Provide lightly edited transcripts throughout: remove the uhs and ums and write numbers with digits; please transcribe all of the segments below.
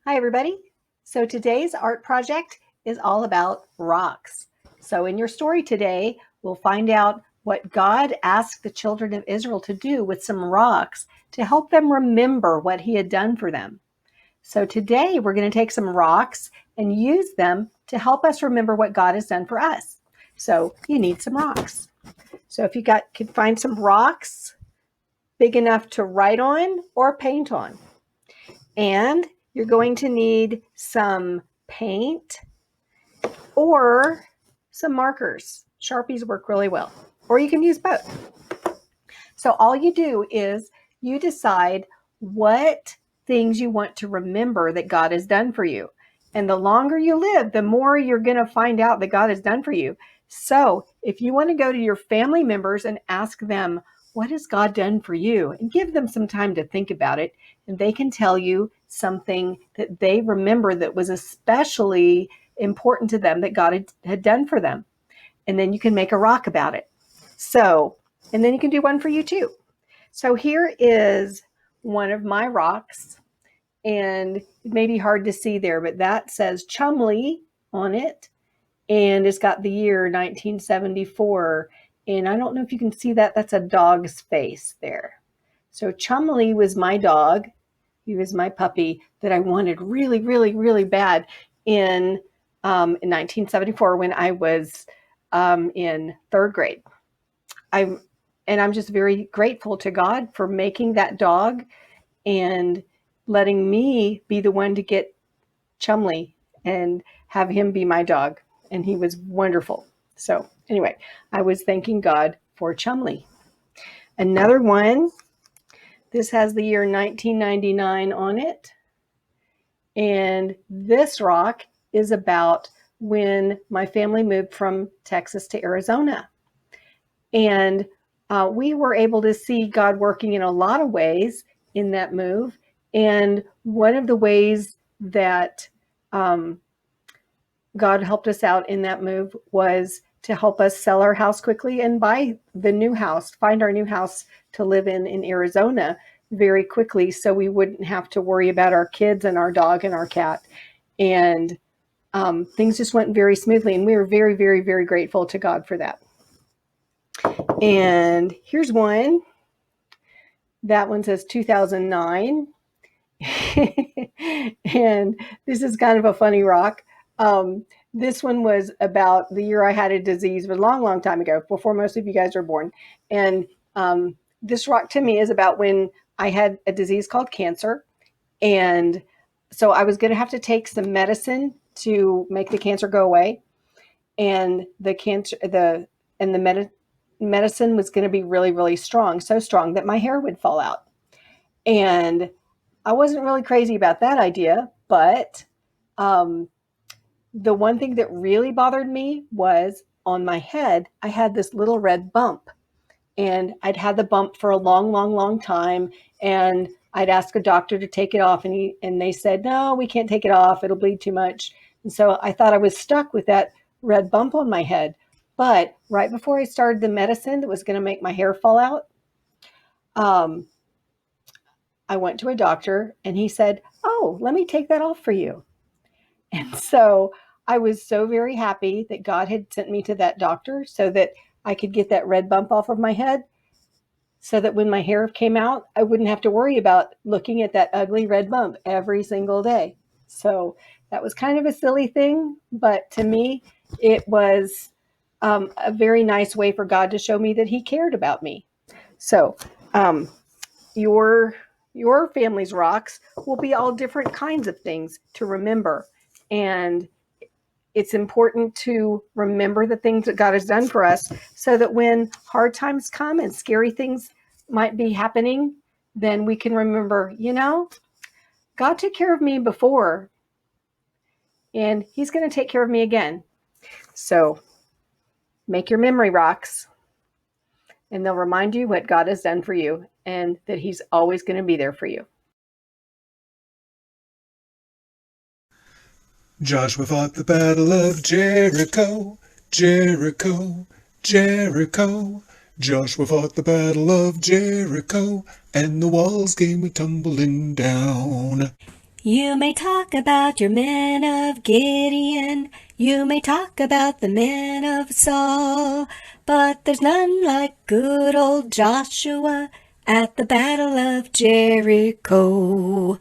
Hi everybody. So today's art project is all about rocks. So in your story today, we'll find out what God asked the children of Israel to do with some rocks to help them remember what he had done for them. So today we're going to take some rocks and use them to help us remember what God has done for us. So you need some rocks. So if you could find some rocks big enough to write on or paint on. And you're going to need some paint or some markers. Sharpies work really well, or you can use both. So all you do is you decide what things you want to remember that God has done for you. And the longer you live, the more you're going to find out that God has done for you. So if you want to go to your family members and ask them, what has God done for you? And give them some time to think about it. And they can tell you something that they remember that was especially important to them that God had done for them. And then you can make a rock about it. And then you can do one for you too. So here is one of my rocks. And it may be hard to see there, but that says Chumley on it. And it's got the year 1974. And I don't know if you can see that. That's a dog's face there. So Chumley was my dog. He was my puppy that I wanted really, really, really bad in 1974 when I was in third grade. I'm just very grateful to God for making that dog and letting me be the one to get Chumley and have him be my dog. And he was wonderful. So anyway, I was thanking God for Chumley. Another one, this has the year 1999 on it. And this rock is about when my family moved from Texas to Arizona. And we were able to see God working in a lot of ways in that move. And one of the ways that God helped us out in that move was to help us sell our house quickly and buy the new house, find our new house to live in Arizona very quickly, so we wouldn't have to worry about our kids and our dog and our cat. And things just went very smoothly. And we were very, very, very grateful to God for that. And here's one. That one says 2009. And this is kind of a funny rock. This one was about the year I had a disease, but a long, long time ago, before most of you guys were born. And this rock to me is about when I had a disease called cancer. And so I was going to have to take some medicine to make the cancer go away. And the medicine was going to be really, really strong, so strong that my hair would fall out. And I wasn't really crazy about that idea, but the one thing that really bothered me was on my head, I had this little red bump. And I'd had the bump for a long, long, long time. And I'd ask a doctor to take it off. And they said, no, we can't take it off. It'll bleed too much. And so I thought I was stuck with that red bump on my head. But right before I started the medicine that was going to make my hair fall out, I went to a doctor and he said, oh, let me take that off for you. And so I was so very happy that God had sent me to that doctor so that I could get that red bump off of my head, so that when my hair came out, I wouldn't have to worry about looking at that ugly red bump every single day. So that was kind of a silly thing, but to me, it was a very nice way for God to show me that he cared about me. So your family's rocks will be all different kinds of things to remember. And it's important to remember the things that God has done for us so that when hard times come and scary things might be happening, then we can remember, God took care of me before and he's going to take care of me again. So make your memory rocks and they'll remind you what God has done for you and that he's always going to be there for you. Joshua fought the battle of Jericho, Jericho, Jericho. Joshua fought the battle of Jericho, and the walls came tumbling down. You may talk about your men of Gideon, you may talk about the men of Saul, but there's none like good old Joshua at the Battle of Jericho.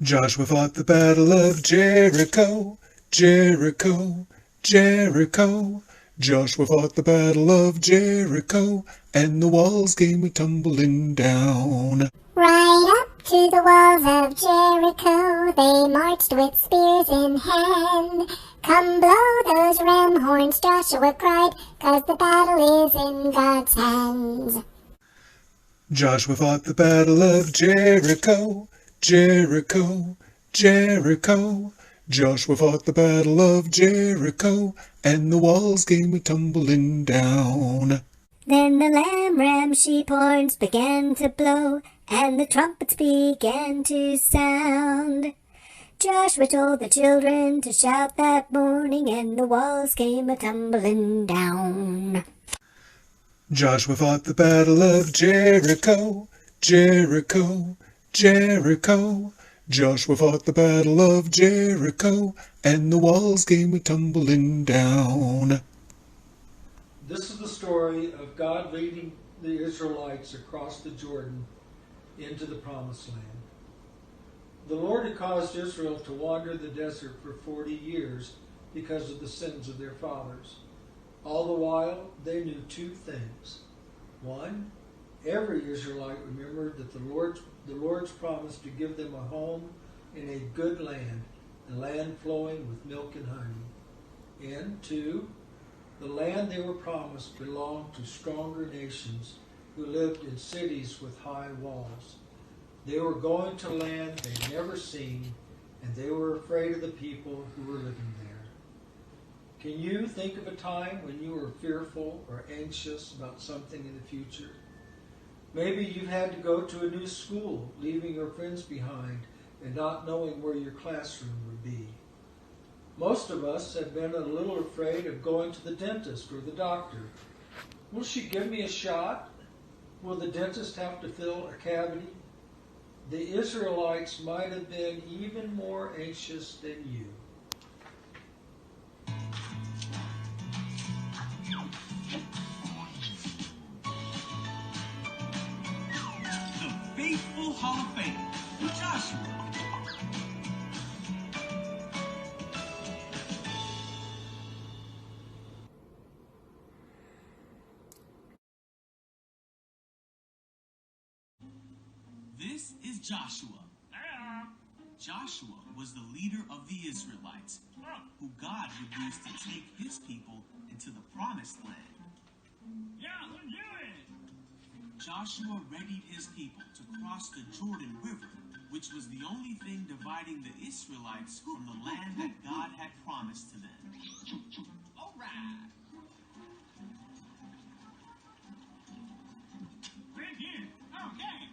Joshua fought the battle of Jericho, Jericho, Jericho. Joshua fought the battle of Jericho, and the walls came a-tumbling down. Right up to the walls of Jericho they marched with spears in hand. Come blow those ram horns, Joshua cried, 'cause the battle is in God's hands. Joshua fought the battle of Jericho, Jericho, Jericho. Joshua fought the battle of Jericho, and the walls came a-tumbling down. Then the lamb sheep horns began to blow, and the trumpets began to sound. Joshua told the children to shout that morning, and the walls came a-tumbling down. Joshua fought the battle of Jericho, Jericho, Jericho. Joshua fought the battle of Jericho, and the walls came a-tumbling down. This is the story of God leading the Israelites across the Jordan into the Promised Land. The Lord had caused Israel to wander the desert for 40 years because of the sins of their fathers. All the while, they knew two things. One, every Israelite remembered that the Lord's promise to give them a home in a good land, a land flowing with milk and honey. And two, the land they were promised belonged to stronger nations who lived in cities with high walls. They were going to land they'd never seen, and they were afraid of the people who were living there. Can you think of a time when you were fearful or anxious about something in the future? Maybe you've had to go to a new school, leaving your friends behind and not knowing where your classroom would be. Most of us have been a little afraid of going to the dentist or the doctor. Will she give me a shot? Will the dentist have to fill a cavity? The Israelites might have been even more anxious than you. The faithful Hall of Fame, Joshua. This is Joshua. Joshua was the leader of the Israelites, who God would use to take his people into the Promised Land. Joshua readied his people to cross the Jordan River, which was the only thing dividing the Israelites from the land that God had promised to them. All right. Okay.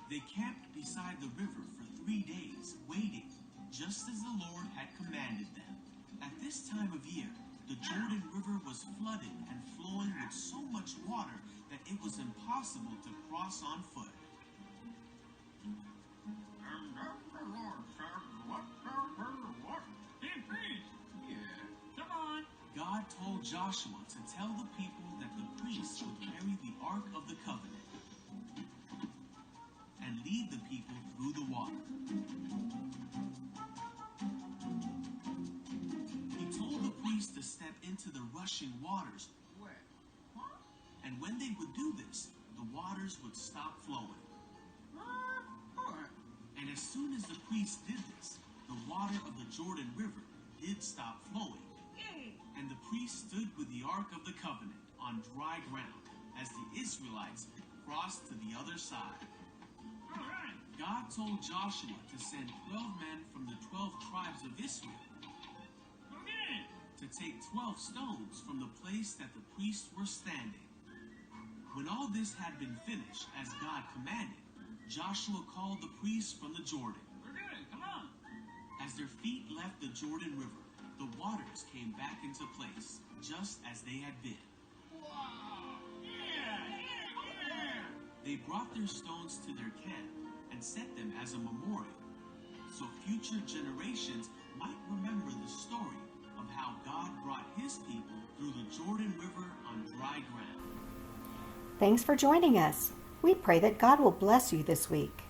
They camped beside the river for 3 days, waiting, just as the Lord had commanded them. At this time of year, the Jordan River was flooded and flowing with so much water that it was impossible to cross on foot. God told Joshua to tell the people that the priests would carry the Ark of the Covenant and lead the people through the water. He told the priests to step into the rushing waters, and when they would do this, the waters would stop flowing. And as soon as the priests did this, the water of the Jordan River did stop flowing, and the priests stood with the Ark of the Covenant on dry ground as the Israelites crossed to the other side. God told Joshua to send 12 men from the 12 tribes of Israel to take 12 stones from the place that the priests were standing. When all this had been finished, as God commanded, Joshua called the priests from the Jordan. As their feet left the Jordan River, the waters came back into place, just as they had been. They brought their stones to their camp and set them as a memorial. so future generations might remember the story of how God brought his people through the Jordan River on dry ground. Thanks for joining us. We pray that God will bless you this week.